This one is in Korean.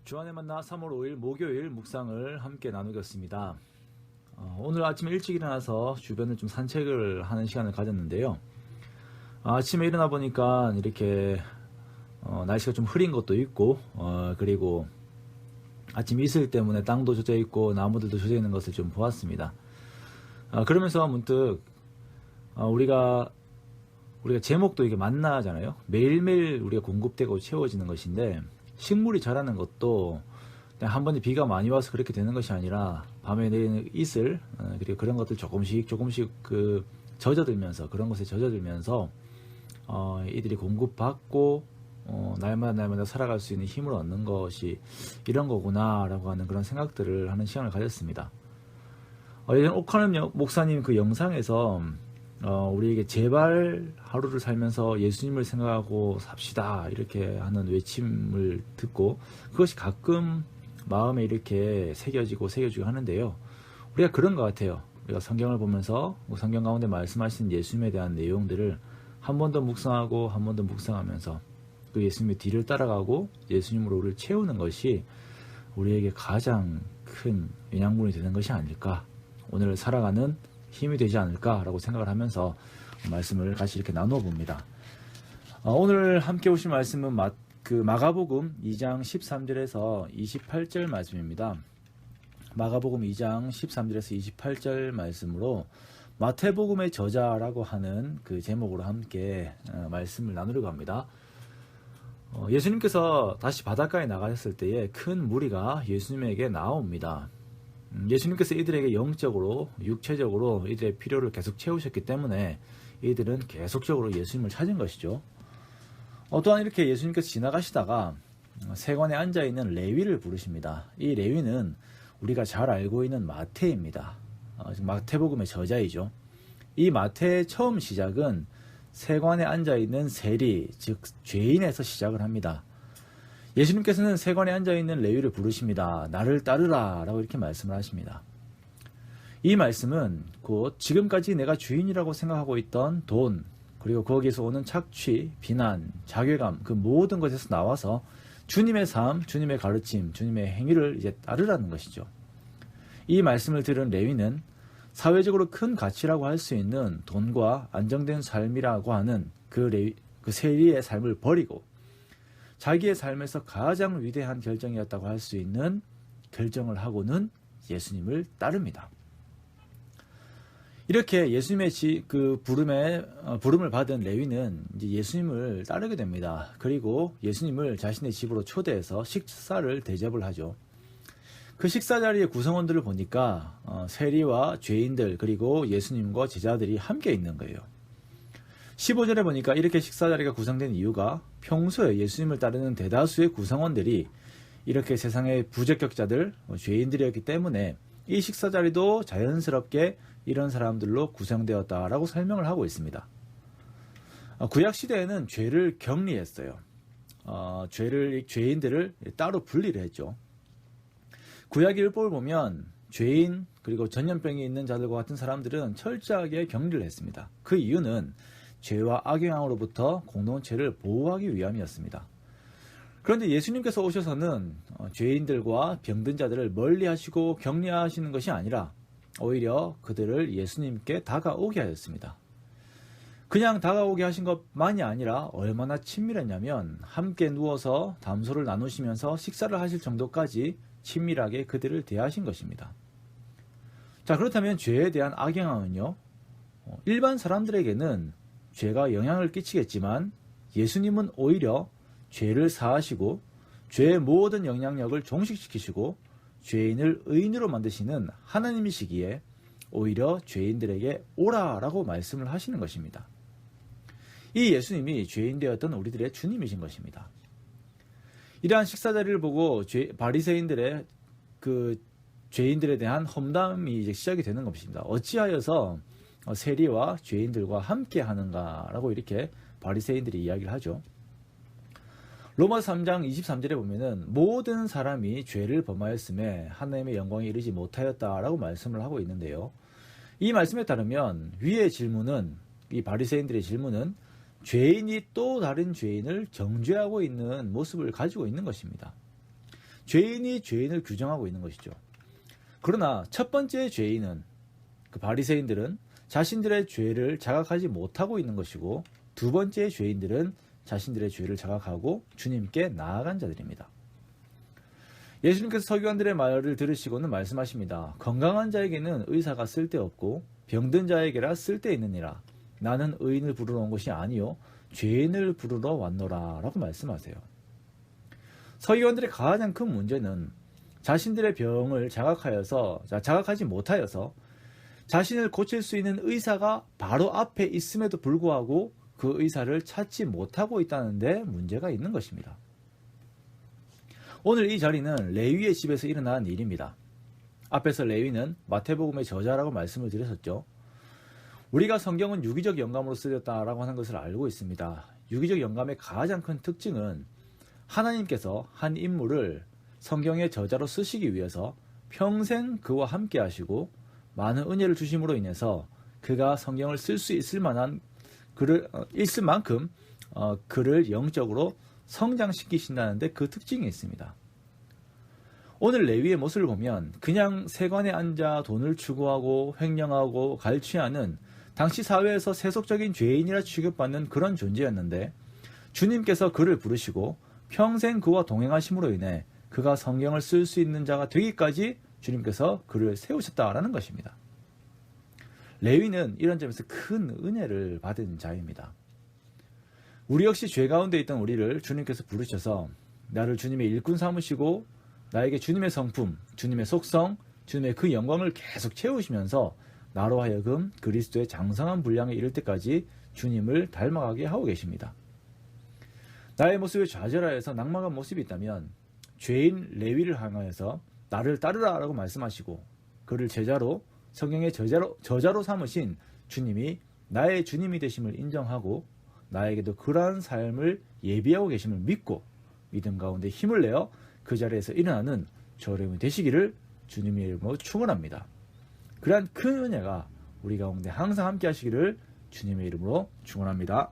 주안의 만나 3월 5일 목요일 묵상을 함께 나누겠습니다. 오늘 아침에 일찍 일어나서 주변을 좀 산책을 하는 시간을 가졌는데요. 아침에 일어나 보니까 이렇게 날씨가 좀 흐린 것도 있고 그리고 아침 이슬 때문에 땅도 젖어 있고 나무들도 젖어 있는 것을 좀 보았습니다. 그러면서 문득 우리가 제목도 이게 만나잖아요. 매일매일 우리가 공급되고 채워지는 것인데, 식물이 자라는 것도 그냥 한 번에 비가 많이 와서 그렇게 되는 것이 아니라 밤에 내리는 이슬, 그리고 그런 것들 조금씩 젖어들면서, 그런 것에 젖어들면서 이들이 공급받고 날마다 살아갈 수 있는 힘을 얻는 것이 이런 거구나 라고 하는 그런 생각들을 하는 시간을 가졌습니다. 예전 오카는 목사님 그 영상에서 우리에게 제발 하루를 살면서 예수님을 생각하고 삽시다 이렇게 하는 외침을 듣고, 그것이 가끔 마음에 이렇게 새겨지고 하는데요. 우리가 그런 것 같아요. 우리가 성경을 보면서 성경 가운데 말씀하신 예수님에 대한 내용들을 한 번 더 묵상하고 한 번 더 묵상하면서 그 예수님의 뒤를 따라가고 예수님으로 우리를 채우는 것이 우리에게 가장 큰 영양분이 되는 것이 아닐까, 오늘 살아가는 힘이 되지 않을까라고 생각을 하면서 말씀을 같이 이렇게 나누어 봅니다. 오늘 함께 오실 말씀은 마가복음 2장 13절에서 28절 말씀입니다. 마가복음 2장 13절에서 28절 말씀으로 마태복음의 저자라고 하는 그 제목으로 함께 말씀을 나누려고 합니다. 예수님께서 다시 바닷가에 나가셨을 때에 큰 무리가 예수님에게 나옵니다. 예수님께서 이들에게 영적으로, 육체적으로 이들의 필요를 계속 채우셨기 때문에 이들은 계속적으로 예수님을 찾은 것이죠. 또한 이렇게 예수님께서 지나가시다가 세관에 앉아있는 레위를 부르십니다. 이 레위는 우리가 잘 알고 있는 마태입니다. 마태복음의 저자이죠. 이 마태의 처음 시작은 세관에 앉아있는 세리, 즉 죄인에서 시작을 합니다. 예수님께서는 세관에 앉아있는 레위를 부르십니다. 나를 따르라 라고 이렇게 말씀을 하십니다. 이 말씀은 곧 지금까지 내가 주인이라고 생각하고 있던 돈, 그리고 거기에서 오는 착취, 비난, 자괴감, 그 모든 것에서 나와서 주님의 삶, 주님의 가르침, 주님의 행위를 이제 따르라는 것이죠. 이 말씀을 들은 레위는 사회적으로 큰 가치라고 할 수 있는 돈과 안정된 삶이라고 하는 그 세리의 삶을 버리고 자기의 삶에서 가장 위대한 결정이었다고 할 수 있는 결정을 하고는 예수님을 따릅니다. 이렇게 예수님의 부름을 받은 레위는 이제 예수님을 따르게 됩니다. 그리고 예수님을 자신의 집으로 초대해서 식사를 대접을 하죠. 그 식사 자리의 구성원들을 보니까 세리와 죄인들, 그리고 예수님과 제자들이 함께 있는 거예요. 15절에 보니까 이렇게 식사 자리가 구성된 이유가 평소에 예수님을 따르는 대다수의 구성원들이 이렇게 세상의 부적격자들, 죄인들이었기 때문에 이 식사 자리도 자연스럽게 이런 사람들로 구성되었다라고 설명을 하고 있습니다. 구약 시대에는 죄를 격리했어요. 죄인들을 따로 분리를 했죠. 구약 율법을 보면 죄인, 그리고 전염병이 있는 자들과 같은 사람들은 철저하게 격리를 했습니다. 그 이유는 죄와 악영향으로부터 공동체를 보호하기 위함이었습니다. 그런데 예수님께서 오셔서는 죄인들과 병든 자들을 멀리 하시고 격리하시는 것이 아니라 오히려 그들을 예수님께 다가오게 하였습니다. 그냥 다가오게 하신 것만이 아니라 얼마나 친밀했냐면 함께 누워서 담소를 나누시면서 식사를 하실 정도까지 친밀하게 그들을 대하신 것입니다. 자, 그렇다면 죄에 대한 악영향은요? 일반 사람들에게는 죄가 영향을 끼치겠지만 예수님은 오히려 죄를 사하시고 죄의 모든 영향력을 종식시키시고 죄인을 의인으로 만드시는 하나님이시기에 오히려 죄인들에게 오라라고 말씀을 하시는 것입니다. 이 예수님이 죄인 되었던 우리들의 주님이신 것입니다. 이러한 식사 자리를 보고 바리새인들의 그 죄인들에 대한 험담이 이제 시작이 되는 것입니다. 어찌하여서 세리와 죄인들과 함께 하는가라고 이렇게 바리새인들이 이야기를 하죠. 로마서 3장 23절에 보면은 모든 사람이 죄를 범하였음에 하나님의 영광에 이르지 못하였다라고 말씀을 하고 있는데요. 이 말씀에 따르면 위의 질문은, 이 바리새인들의 질문은 죄인이 또 다른 죄인을 정죄하고 있는 모습을 가지고 있는 것입니다. 죄인이 죄인을 규정하고 있는 것이죠. 그러나 첫 번째 죄인은, 그 바리새인들은 자신들의 죄를 자각하지 못하고 있는 것이고, 두 번째 죄인들은 자신들의 죄를 자각하고 주님께 나아간 자들입니다. 예수님께서 서기관들의 말을 들으시고는 말씀하십니다. 건강한 자에게는 의사가 쓸데없고 병든 자에게라 쓸데있느니라. 나는 의인을 부르러 온 것이 아니요 죄인을 부르러 왔노라 라고 말씀하세요. 서기관들의 가장 큰 문제는 자신들의 병을 자각하지 못하여서 자신을 고칠 수 있는 의사가 바로 앞에 있음에도 불구하고 그 의사를 찾지 못하고 있다는 데 문제가 있는 것입니다. 오늘 이 자리는 레위의 집에서 일어난 일입니다. 앞에서 레위는 마태복음의 저자라고 말씀을 드렸었죠. 우리가 성경은 유기적 영감으로 쓰였다라고 하는 것을 알고 있습니다. 유기적 영감의 가장 큰 특징은 하나님께서 한 인물을 성경의 저자로 쓰시기 위해서 평생 그와 함께 하시고 많은 은혜를 주심으로 인해서 그가 성경을 쓸 수 있을 만큼 그를 영적으로 성장시키신다는 데 그 특징이 있습니다. 오늘 레위의 모습을 보면 그냥 세관에 앉아 돈을 추구하고 횡령하고 갈취하는 당시 사회에서 세속적인 죄인이라 취급받는 그런 존재였는데, 주님께서 그를 부르시고 평생 그와 동행하심으로 인해 그가 성경을 쓸 수 있는 자가 되기까지 주님께서 그를 세우셨다라는 것입니다. 레위는 이런 점에서 큰 은혜를 받은 자입니다. 우리 역시 죄 가운데 있던 우리를 주님께서 부르셔서 나를 주님의 일꾼 삼으시고 나에게 주님의 성품, 주님의 속성, 주님의 그 영광을 계속 채우시면서 나로 하여금 그리스도의 장성한 분량에 이를 때까지 주님을 닮아가게 하고 계십니다. 나의 모습에 좌절하여서 낙망한 모습이 있다면 죄인 레위를 향하여서 나를 따르라 라고 말씀하시고 그를 제자로, 성경의 저자로 삼으신 주님이 나의 주님이 되심을 인정하고 나에게도 그러한 삶을 예비하고 계심을 믿고 믿음 가운데 힘을 내어 그 자리에서 일어나는 저와 여러분이 되시기를 주님의 이름으로 축원합니다. 그러한 큰 은혜가 우리 가운데 항상 함께 하시기를 주님의 이름으로 축원합니다.